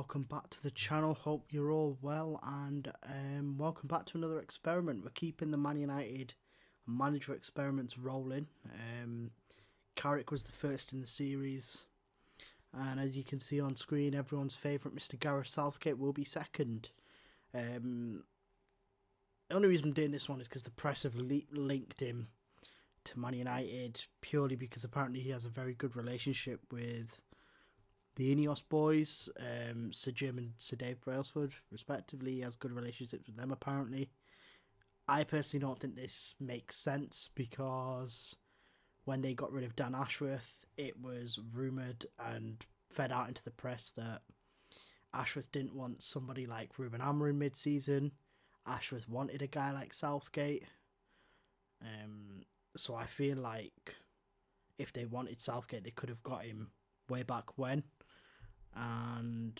welcome back to the channel. Hope you're all well, and welcome back to another experiment. We're keeping the Man United manager experiments rolling. Carrick was the first in the series, and as you can see on screen, everyone's favourite Mr. Gareth Southgate will be second. The only reason I'm doing this one is because the press have linked him to Man United purely because apparently he has a very good relationship with the Ineos boys, Sir Jim and Sir Dave Brailsford, respectively. He has good relationships with them, apparently. I personally don't think this makes sense because when they got rid of Dan Ashworth, it was rumoured and fed out into the press that Ashworth didn't want somebody like Ruben Amorim mid-season. Ashworth wanted a guy like Southgate. So I feel like if they wanted Southgate, they could have got him way back when. And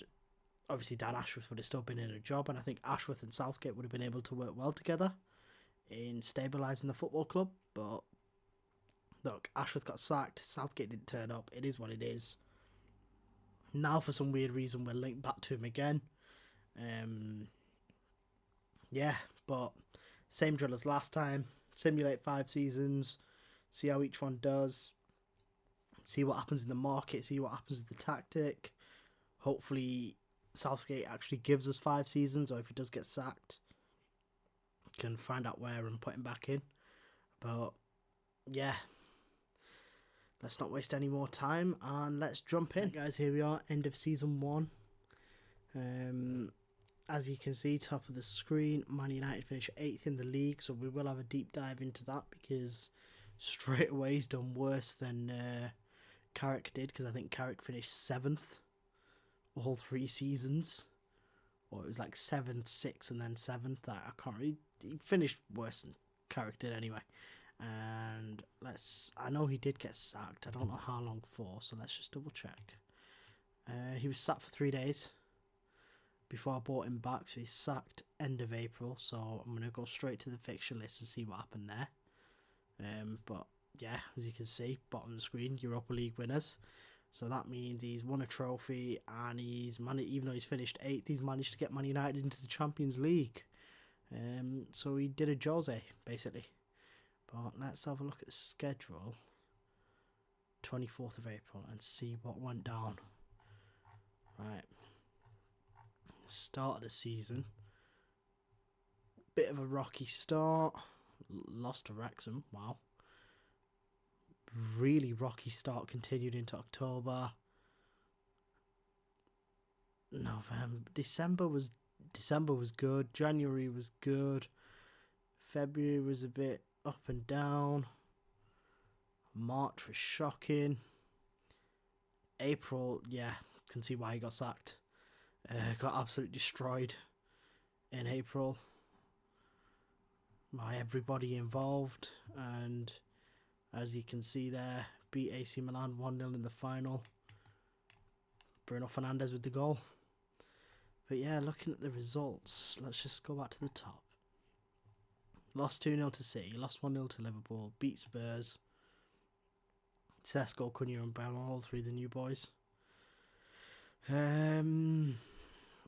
obviously Dan Ashworth would have still been in a job, and I think Ashworth and Southgate would have been able to work well together in stabilising the football club. But look, Ashworth got sacked, Southgate didn't turn up, it is what it is. Now for some weird reason we're linked back to him again. But same drill as last time. Simulate 5 seasons, see how each one does, see what happens in the market, see what happens with the tactic. Hopefully Southgate actually gives us 5 seasons, or if he does get sacked, can find out where and put him back in. But yeah, let's not waste any more time and let's jump in. Guys, here we are, end of season 1. As you can see, top of the screen, Man United finish 8th in the league, so we will have a deep dive into that because straight away he's done worse than Carrick did, because I think Carrick finished 7th all 3 seasons, or it was like 7th, 6th and then 7th. I can't really, he finished worse than Carrick did anyway. And I know he did get sacked, I don't know how long for, so let's just double check. He was sacked for 3 days before I bought him back, so he's sacked end of April, so I'm going to go straight to the fixture list and see what happened there. But yeah, as you can see, bottom of the screen, Europa League winners. So that means he's won a trophy, and even though he's finished 8th, he's managed to get Man United into the Champions League. So he did a Jose, basically. But let's have a look at the schedule, 24th of April, and see what went down. Right. Start of the season. Bit of a rocky start. Lost to Wrexham. Wow. Really rocky start, continued into October. November. December was good. January was good. February was a bit up and down. March was shocking. April, yeah, can see why he got sacked. Got absolutely destroyed in April by everybody involved, and as you can see there, beat AC Milan 1-0 in the final. Bruno Fernandes with the goal. But yeah, looking at the results, let's just go back to the top. Lost 2-0 to City, lost 1-0 to Liverpool, beat Spurs, Sesko, Cunha and Brown, all 3 of the new boys.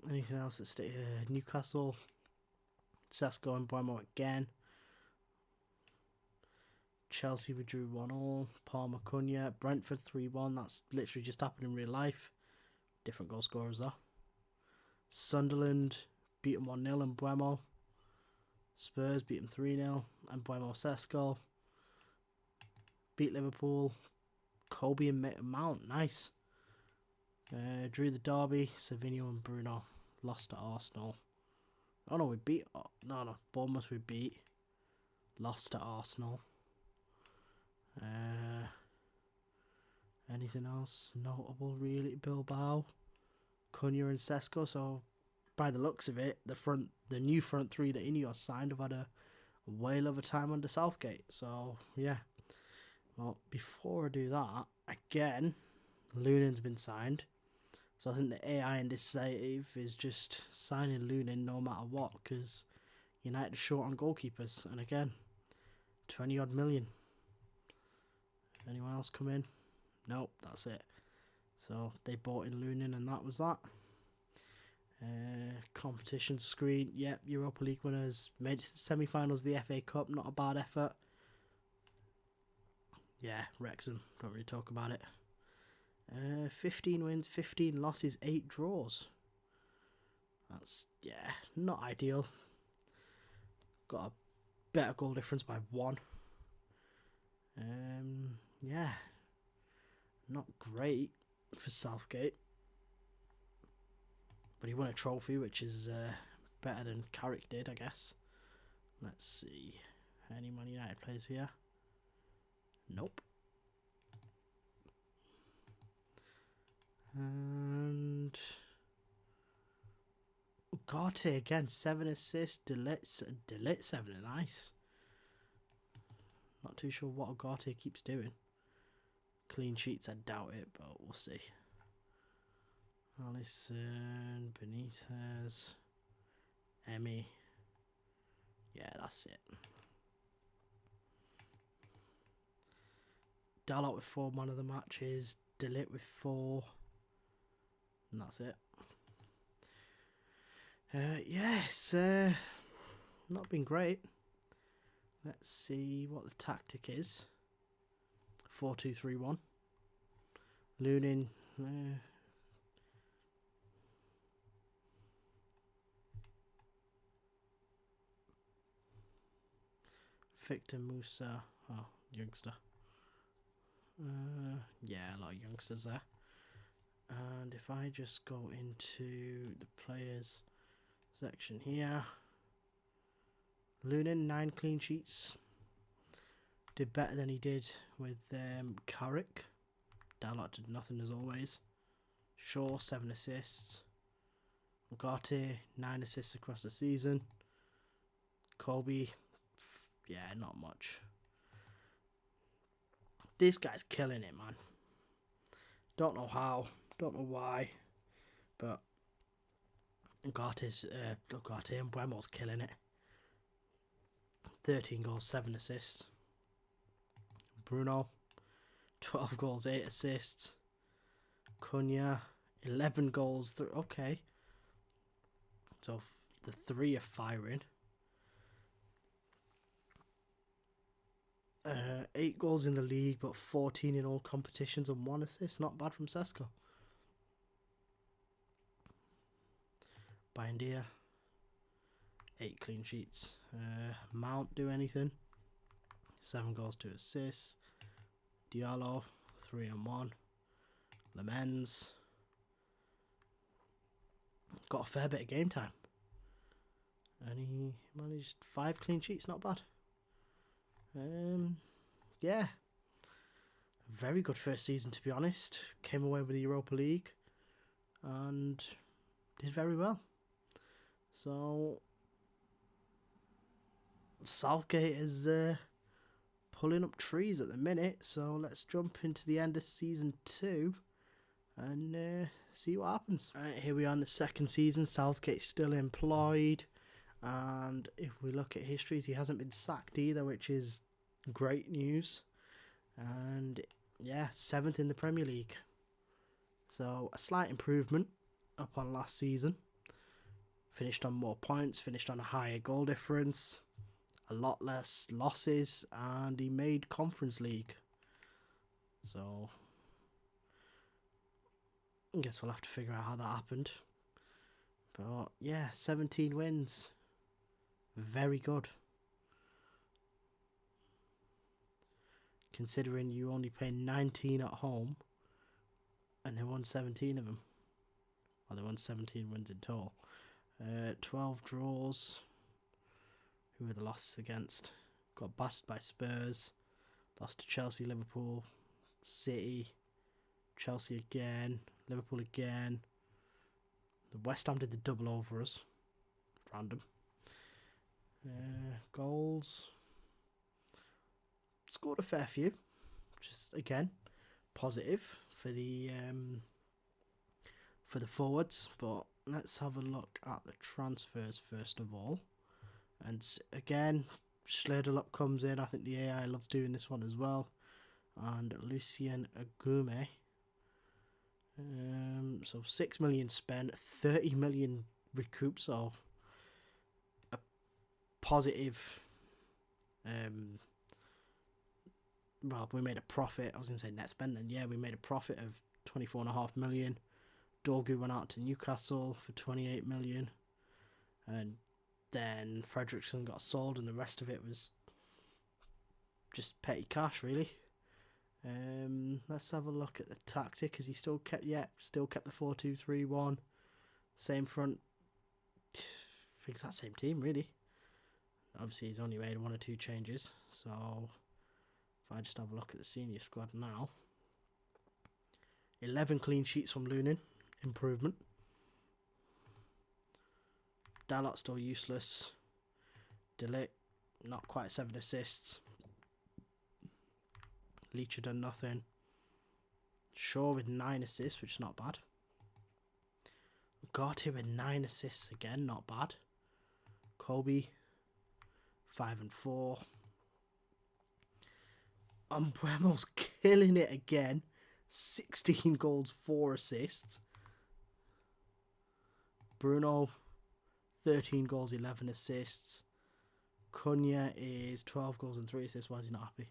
Anything else that stayed? Newcastle, Sesko and Buemo again. Chelsea withdrew 1-1. Palmer, Cunha. Brentford 3-1. That's literally just happened in real life. Different goal scorers though. Sunderland beat them 1-0 and Buemo. Spurs beat them 3-0 and Buemo Sesko. Beat Liverpool. Kobe and Mount. Nice. Drew the derby. Savinho and Bruno lost to Arsenal. Oh no, we beat. No, Bournemouth we beat. Lost to Arsenal. Anything else notable really? Bilbao, Cunha and Sesko. So by the looks of it, the new front 3 that Ineos signed have had a whale of a time under Southgate. So yeah. Well, before I do that, again, Lunen's been signed. So I think the AI in this save is just signing Lunin no matter what, because United are short on goalkeepers. And again, 20 odd million. Anyone else come in? Nope, that's it. So they bought in Lunin and that was that. Competition screen. Yep, Europa League winners. Made it to the semi-finals of the FA Cup. Not a bad effort. Yeah, Wrexham. Don't really talk about it. 15 wins, 15 losses, 8 draws. That's, yeah, not ideal. Got a better goal difference by 1. Yeah, not great for Southgate. But he won a trophy, which is better than Carrick did, I guess. Let's see. Any Man United players here? Nope. And Ugarte again, 7 assists. Delete 7, nice. Not too sure what Ugarte keeps doing. Clean sheets, I doubt it, but we'll see. Alisson, Benitez, Emmy. Yeah, that's it. Dalot with 4 man of the matches. Delete with 4. And that's it. Yes, not been great. Let's see what the tactic is. 4-2-3-1. Lunin. Victor Musa. Oh, youngster. Yeah, a lot of youngsters there. And if I just go into the players section here. Lunin, 9 clean sheets. Did better than he did with Carrick. Dalot did nothing as always. Shaw, 7 assists. Ugarte, 9 assists across the season. Kobe, yeah, not much. This guy's killing it, man. Don't know how, don't know why, but Ugarte and Buemo's killing it. 13 goals, 7 assists. Bruno, 12 goals, 8 assists. Cunha, 11 goals. Okay. So the 3 are firing. 8 goals in the league, but 14 in all competitions and 1 assist. Not bad from Sesko. Bindia, 8 clean sheets. Mount do anything. 7 goals, 2 assists. Diallo, 3 and 1. Lemens got a fair bit of game time. And he managed 5 clean sheets, not bad. Yeah. Very good first season, to be honest. Came away with the Europa League and did very well. So Southgate is pulling up trees at the minute. So let's jump into the end of season 2 and see what happens. Right, here we are in the second season. Southgate's still employed. And if we look at histories, he hasn't been sacked either, which is great news. And yeah, 7th in the Premier League. So a slight improvement up on last season. Finished on more points, finished on a higher goal difference, a lot less losses, and he made Conference League. So I guess we'll have to figure out how that happened. But yeah, 17 wins. Very good. Considering you only play 19 at home and they won 17 of them. Well, they won 17 wins in total. 12 draws. Who were the losses against? Got battered by Spurs. Lost to Chelsea, Liverpool, City, Chelsea again, Liverpool again. The West Ham did the double over us. Random. Goals. Scored a fair few. Just again, positive for the forwards. But let's have a look at the transfers first of all. And again, Schleuderlup comes in. I think the AI loves doing this one as well. And Lucien Agume. So 6 million spent, 30 million recouped, so a positive. Well, we made a profit. I was going to say net spend, and yeah, we made a profit of 24.5 million. Dorgu went out to Newcastle for 28 million, and then Fredrickson got sold, and the rest of it was just petty cash, really. Let's have a look at the tactic. Has he still kept the 4-2-3-1, same front, exact same team, really. Obviously, he's only made 1 or 2 changes. So if I just have a look at the senior squad now, 11 clean sheets from Lunin, improvement. Dalot still useless. Delict, not quite 7 assists. Leach had done nothing. Shaw with 9 assists, which is not bad. Ugarte with 9 assists again, not bad. Kobe, 5 and 4. Umbrello's killing it again. 16 goals, 4 assists. Bruno, 13 goals, 11 assists. Cunha is 12 goals and 3 assists. Why is he not happy?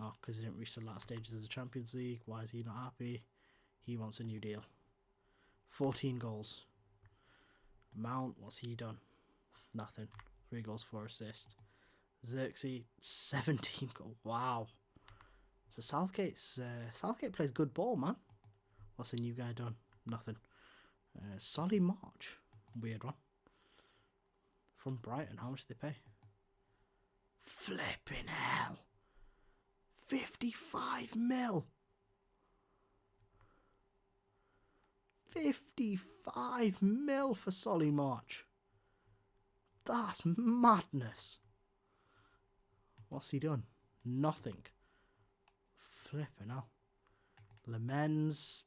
Oh, because he didn't reach the last stages of the Champions League. Why is he not happy? He wants a new deal. 14 goals. Mount, what's he done? Nothing. 3 goals, 4 assists. Xerxes, 17 goals. Wow. So Southgate plays good ball, man. What's the new guy done? Nothing. Solly March. Weird one. From Brighton. How much did they pay? Flipping hell. 55 mil. 55 mil for Solly March. That's madness. What's he done? Nothing. Flipping hell. Lemens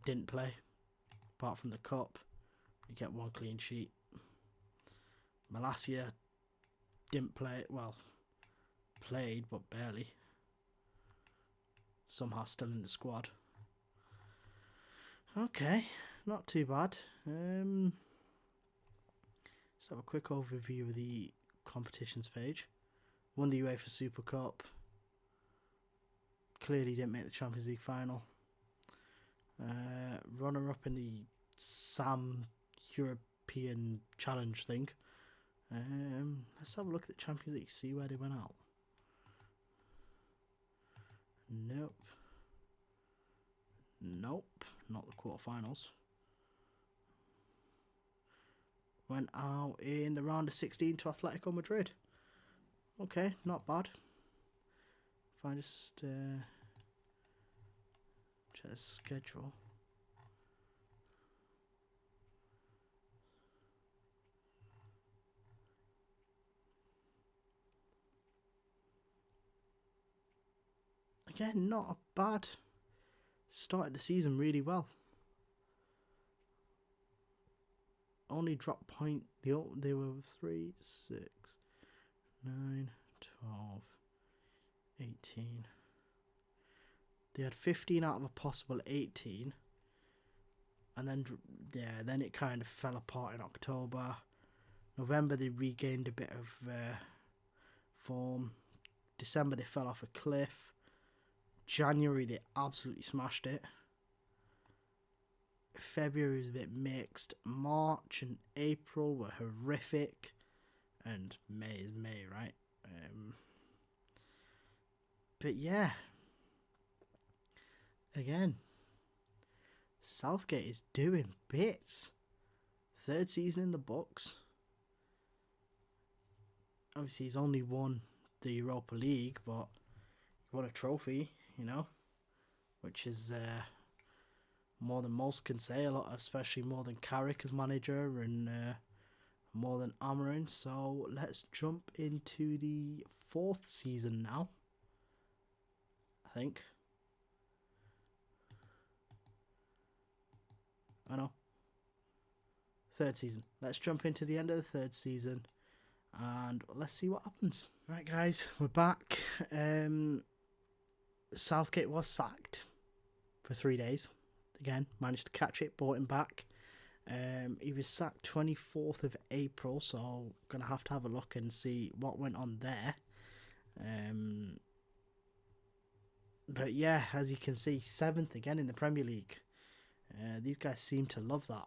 didn't play. Apart from the cup. You get 1 clean sheet. Malacia didn't play. Well, played, but barely. Somehow still in the squad. Okay, not too bad. Let's have a quick overview of the competitions page. Won the UEFA Super Cup. Clearly didn't make the Champions League final. Runner-up in the SAM European Challenge thing. Let's have a look at the Champions League, see where they went out. Nope. Nope, not the quarterfinals. Went out in the round of 16 to Atletico Madrid. Okay, not bad. If I just check the schedule. Again, not a bad. Started the season really well. Only drop point. They were 3, 6, 9, 12, 18. They had 15 out of a possible 18. And then it kind of fell apart in October. November they regained a bit of form. December they fell off a cliff. January they absolutely smashed it. February was a bit mixed. March and April were horrific. And May is May, right? But yeah. Again. Southgate is doing bits. 3rd season in the books. Obviously he's only won the Europa League, but he won a trophy, you know. Which is more than most can say, especially more than Carrick as manager and more than Amorim. So let's jump into the 4th season now, I think. I know. 3rd season. Let's jump into the end of the 3rd season and let's see what happens. Right, guys, we're back. Southgate was sacked for 3 days. Again, managed to catch it, brought him back. He was sacked 24th of April, so going to have a look and see what went on there. But yeah, as you can see, 7th again in the Premier League. These guys seem to love that.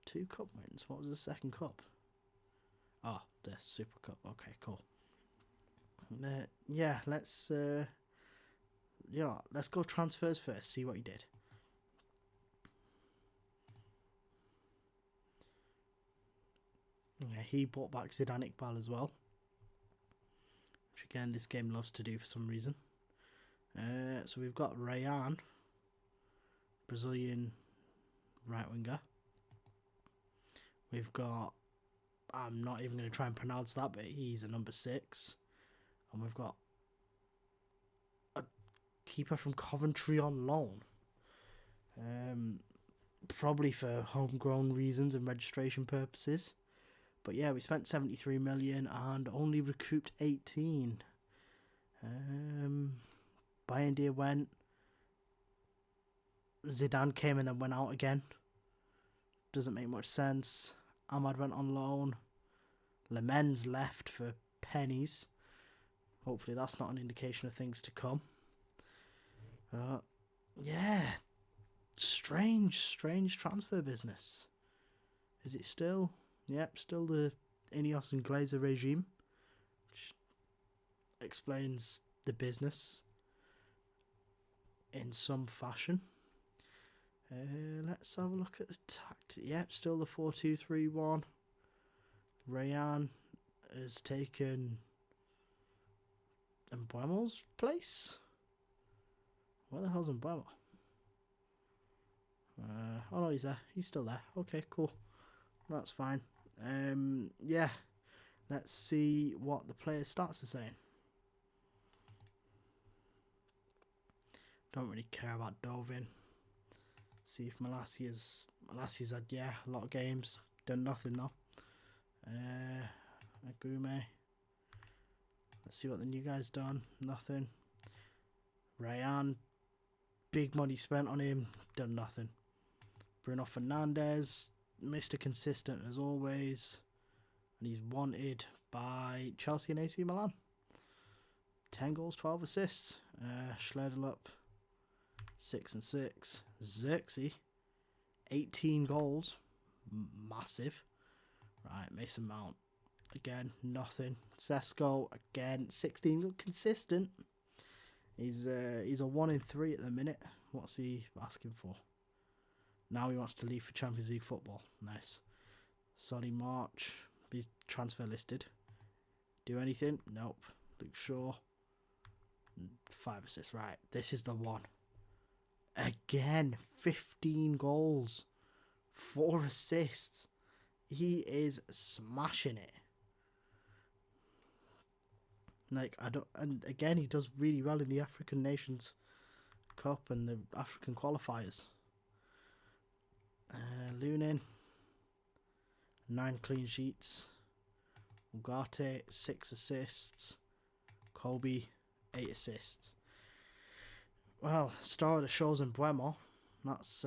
2 cup wins. What was the second cup? Oh, the Super Cup. Okay, cool. Yeah, let's go transfers first. See what he did. Yeah, he brought back Zidane Iqbal as well, which again this game loves to do for some reason. So we've got Rayan, Brazilian right winger. We've got, I'm not even going to try and pronounce that, but he's a number 6. And we've got a keeper from Coventry on loan. Probably for homegrown reasons and registration purposes. But yeah, we spent 73 million and only recouped 18. Bayindir went. Zidane came and then went out again. Doesn't make much sense. Ahmad went on loan. Lemens left for pennies. Hopefully that's not an indication of things to come. Yeah, strange transfer business. Is it still? Yep, still the Ineos and Glazer regime, which explains the business in some fashion. Let's have a look at the tactic. Yep, still the 4-2-3-1. Rayan has taken Mbuemo's place. Where the hell's Mbuemo? Oh no, he's there. He's still there. Okay, cool. That's fine. Yeah. Let's see what the player stats are saying. Don't really care about Dovin. See if Malassia's had, a lot of games. Done nothing though. Agume. Let's see what the new guy's done. Nothing. Rayan. Big money spent on him. Done nothing. Bruno Fernandes. Mr. Consistent as always. And he's wanted by Chelsea and AC Milan. 10 goals, 12 assists. Schleuderlup. 6 and 6. Xerxes. 18 goals. Massive. Right, Mason Mount. Again, nothing. Sesko, again, 16. Look, consistent. He's a 1 in 3 at the minute. What's he asking for? Now he wants to leave for Champions League football. Nice. Sonny March. He's transfer listed. Do anything? Nope. Luke Shaw. 5 assists. Right. This is the one. Again, 15 goals. 4 assists. He is smashing it. And again, he does really well in the African Nations Cup and the African qualifiers. Lunin, 9 clean sheets. Ugarte, 6 assists. Kobe, 8 assists. Well, star of the show's Mbuemo. That's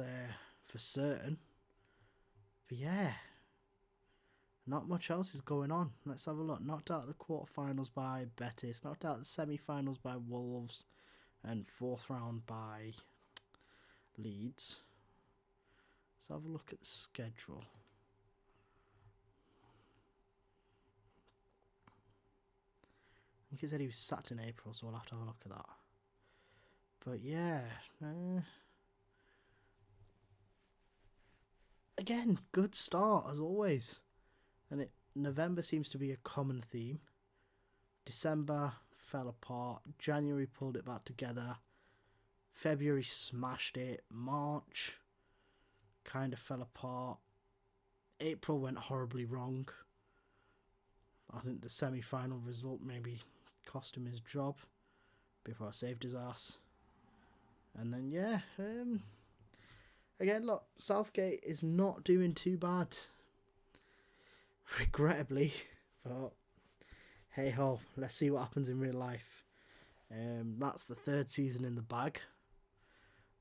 for certain. But yeah, not much else is going on. Let's have a look. Knocked out the quarterfinals by Betis. Knocked out the semi-finals by Wolves. And 4th round by Leeds. Let's have a look at the schedule. I think he said he was sacked in April, so we'll have to have a look at that. But yeah. Again, good start as always. And November seems to be a common theme. December fell apart. January pulled it back together. February smashed it. March kind of fell apart. April went horribly wrong. I think the semi-final result maybe cost him his job before I saved his ass. And then yeah, again look, Southgate is not doing too bad, regrettably, but hey ho, let's see what happens in real life. That's the 3rd season in the bag.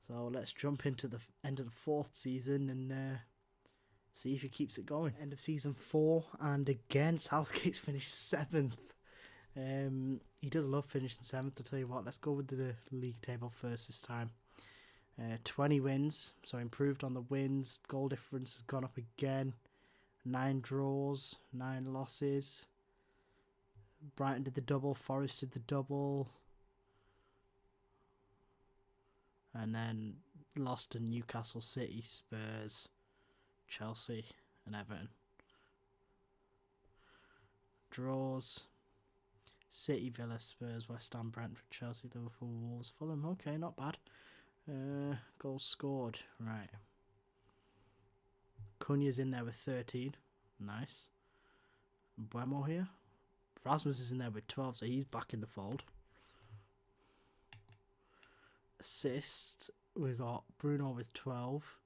So let's jump into the end of the 4th season and see if he keeps it going. End of season 4, and again Southgate's finished 7th. He does love finishing 7th, I'll tell you what. Let's go with the league table first this time. 20 wins, so improved on the wins. Goal difference has gone up again. 9 draws, 9 losses. Brighton did the double, Forest did the double. And then lost to Newcastle, City, Spurs, Chelsea and Everton. Draws: City, Villa, Spurs, West Ham, Brentford, Chelsea, Liverpool, Wolves, Fulham. Okay, not bad. Goals scored. Right. Cunha's in there with 13. Nice. Buemo here. Rasmus is in there with 12, so he's back in the fold. Assists, we got Bruno with 12.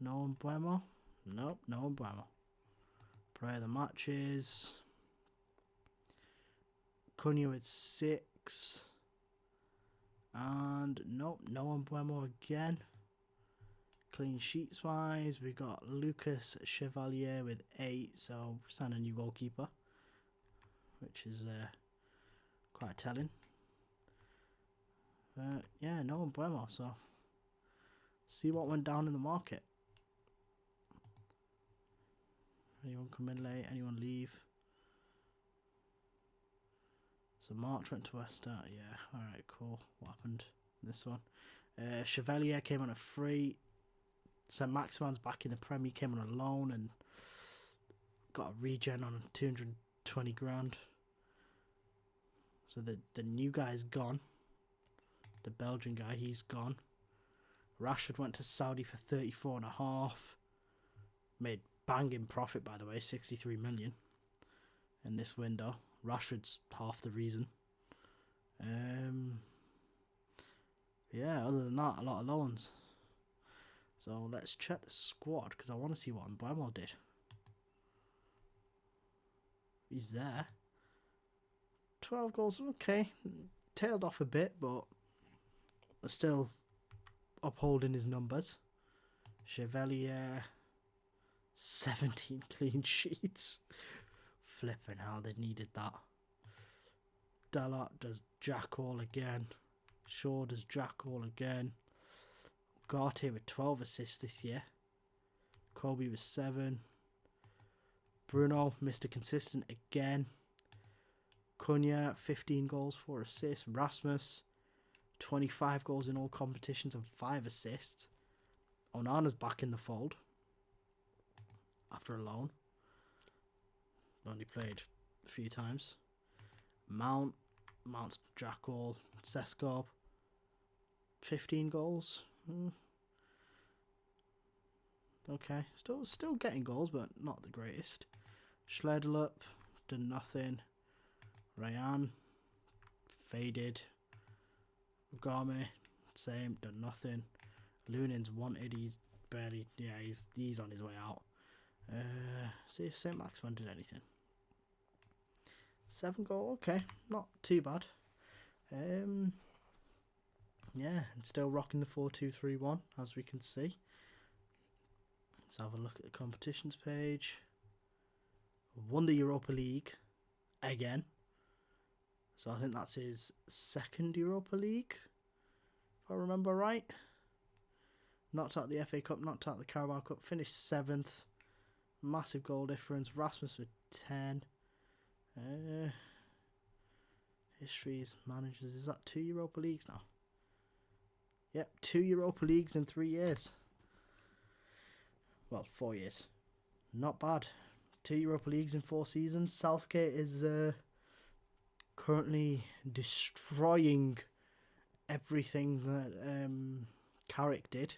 No Buemo. Nope, no Buemo. Player of the matches: Cunha with 6. And nope, no Buemo again. Clean sheets wise, we got Lucas Chevalier with 8, so signed a new goalkeeper, which is quite telling. Yeah, no Buemo, so see what went down in the market. Anyone come in late? Anyone leave? So March went to West Ham. Yeah, alright, cool. What happened in this one? Chevalier came on a free. St. Maximan's back in the Prem. He came on a loan and got a regen on 220 grand. So the new guy's gone. The Belgian guy, he's gone. Rashford went to Saudi for 34.5. Made banging profit, by the way, 63 million in this window. Rashford's half the reason. Yeah, other than that, a lot of loans. So let's check the squad, because I want to see what Mbeumo did. He's there. 12 goals, okay. Tailed off a bit, but still upholding his numbers. Chevalier, 17 clean sheets. Flipping hell, they needed that. Dalot does jack all again. Shaw does jack all again. Ugarte with 12 assists this year. Kobe with 7. Bruno, Mr. Consistent again. Cunha, 15 goals, 4 assists. Rasmus, 25 goals in all competitions and 5 assists. Onana's back in the fold after a loan. Only played a few times. Mount's jack all. Sesko, 15 goals. Okay, still getting goals, but not the greatest. Schledlup, done nothing. Ryan, faded. Ugame, same, done nothing. Lunin's wanted, he's barely, yeah, he's on his way out. See if St. Maximan did anything. 7 goal, okay, not too bad. Yeah, and still rocking the 4-2-3-1, as we can see. Let's have a look at the competitions page. Won the Europa League again. So I think that's his 2nd Europa League, if I remember right. Knocked out the FA Cup, knocked out the Carabao Cup, finished 7th. Massive goal difference. Rasmus with 10. Histories, managers. Is that 2 Europa Leagues now? Yep, 2 Europa Leagues in 3 years. Well, 4 years. Not bad. 2 Europa Leagues in 4 seasons. Southgate is currently destroying everything that Carrick did.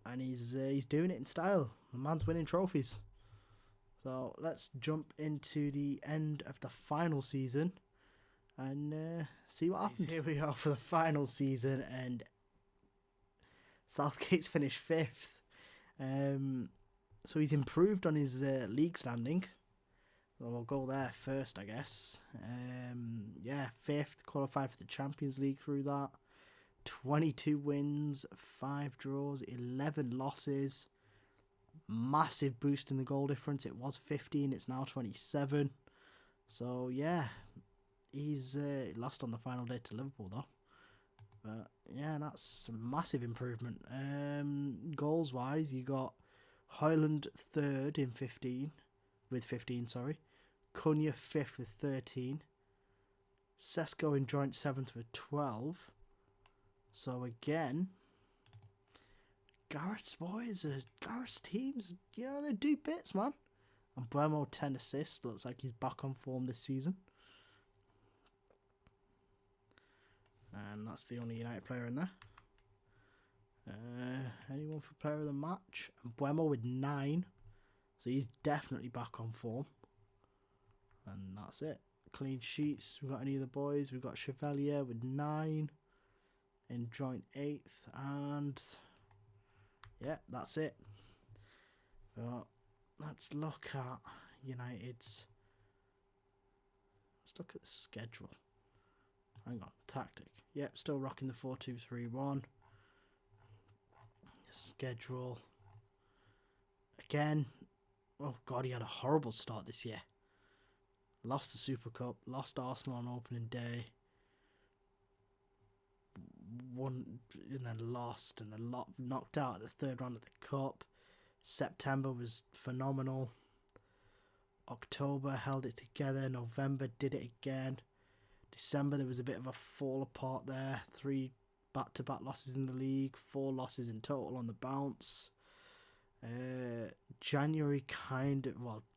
And he's doing it in style. The man's winning trophies. So let's jump into the end of the final season and see what happens. Here we are for the final season, and Southgate's finished 5th. So he's improved on his league standing. So we'll go there first, I guess. Yeah, 5th, qualified for the Champions League through that. 22 wins, 5 draws, 11 losses. Massive boost in the goal difference. It was 15, it's now 27. So, yeah, he's lost on the final day to Liverpool, though. But, yeah, that's a massive improvement. Goals-wise, you got Højlund third in 15, with 15, sorry. Cunha fifth with 13. Sesko in joint 7th with 12. So again, Gareth's teams, they do bits, man. And Bremo 10 assists, looks like he's back on form this season. And that's the only United player in there. Anyone for player of the match? And Bremo with 9. So he's definitely back on form. And that's it. Clean sheets. We've got any of the boys. We've got Chevalier with 9. In joint 8th. And yeah, that's it. But let's look at United's. Let's look at the schedule. Hang on. Tactic. Yep, still rocking the 4-2-3-1. Schedule. Again. Oh god, he had a horrible start this year. Lost the Super Cup, lost Arsenal on opening day, won and then lost, and knocked out at the third round of the Cup. September was phenomenal. October held it together. November did it again. December there was a bit of a fall apart there. 3 back-to-back losses in the league, 4 losses in total on the bounce. January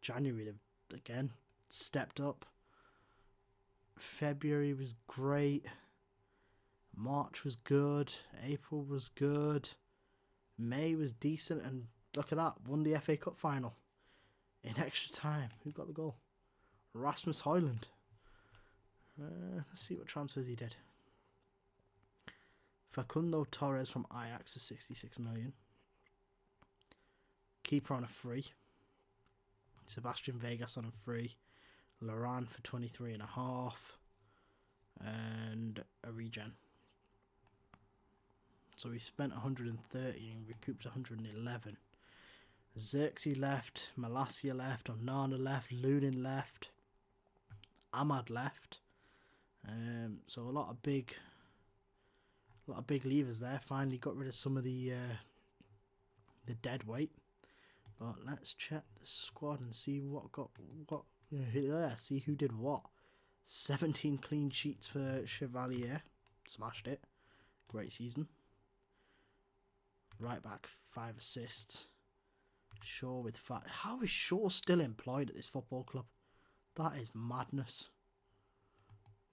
January again stepped up. February was great. March was good. April was good. May was decent, and look at that, won the FA Cup final in extra time. Who got the goal? Rasmus Højlund. Let's see what transfers he did. Facundo Torres from Ajax for 66 million. Keeper on a free. Sebastian Vegas on a free. Laran for 23.5. And a regen. So we spent 130 and recouped 111. Xerxes left. Malacia left. Onana left. Lunin left. Ahmad left. So a lot of big levers there. Finally got rid of some of the dead weight. But let's check the squad and see see who did what. 17 clean sheets for Chevalier. Smashed it. Great season. Right back, 5 assists. Shaw with 5. How is Shaw still employed at this football club? That is madness.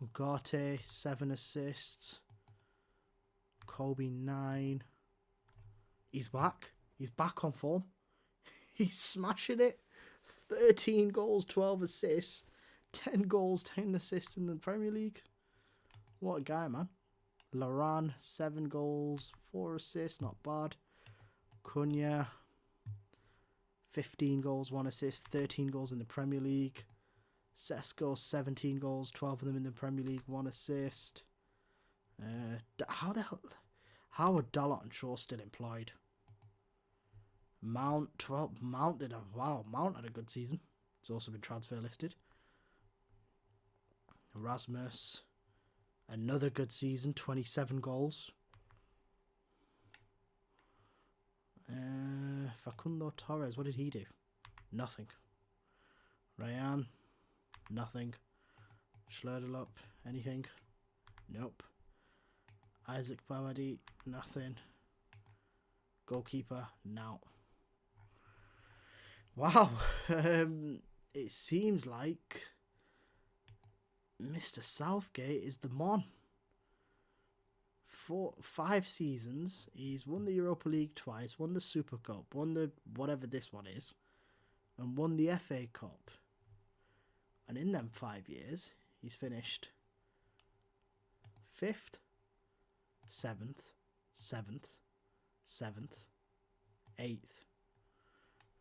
Ugarte, 7 assists. Kobe, 9. He's back. He's back on form. He's smashing it. 13 goals, 12 assists. 10 goals, 10 assists in the Premier League. What a guy, man. Laran, 7 goals, 4 assists. Not bad. Cunha, 15 goals, 1 assist. 13 goals in the Premier League. Sesko, 17 goals, 12 of them in the Premier League, 1 assist. How are Dalot and Shaw still employed? Mount had a good season. He's also been transfer listed. Erasmus, another good season, 27 goals. Facundo Torres, what did he do? Nothing. Ryan, nothing. Schleuderlup, anything? Nope. Isaac Bawadi, nothing. Goalkeeper, no. Wow. It seems like Mr. Southgate is the man. 5 seasons, he's won the Europa League twice, won the Super Cup, won the whatever this one is, and won the FA Cup. And in them 5 years, he's finished 5th, 7th, 7th, 7th, 8th.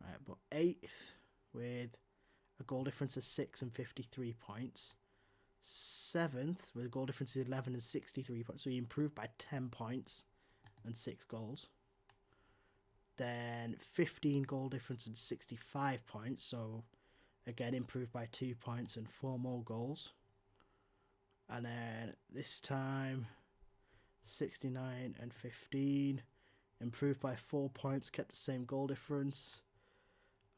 Right, but 8th with a goal difference of 6 and 53 points. 7th with a goal difference of 11 and 63 points. So he improved by 10 points and 6 goals. Then 15 goal difference and 65 points. So again, improved by 2 points and 4 more goals. And then this time, 69 and 15. Improved by 4 points, kept the same goal difference.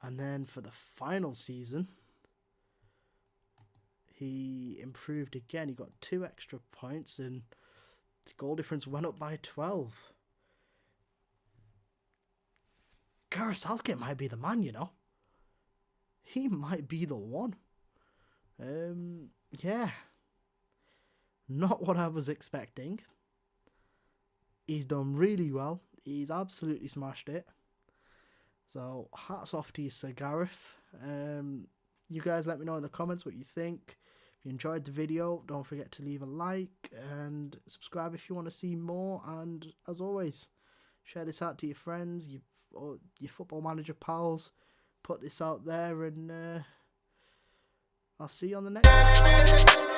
And then for the final season, he improved again. He got 2 extra points and the goal difference went up by 12. Gareth Southgate might be the man, you know. He might be the one. Yeah. Not what I was expecting. He's done really well. He's absolutely smashed it. So, hats off to you, Sir Gareth. You guys let me know in the comments what you think. If you enjoyed the video, don't forget to leave a like and subscribe if you want to see more. And as always, share this out to your friends, your Football Manager pals. Put this out there and I'll see you on the next one.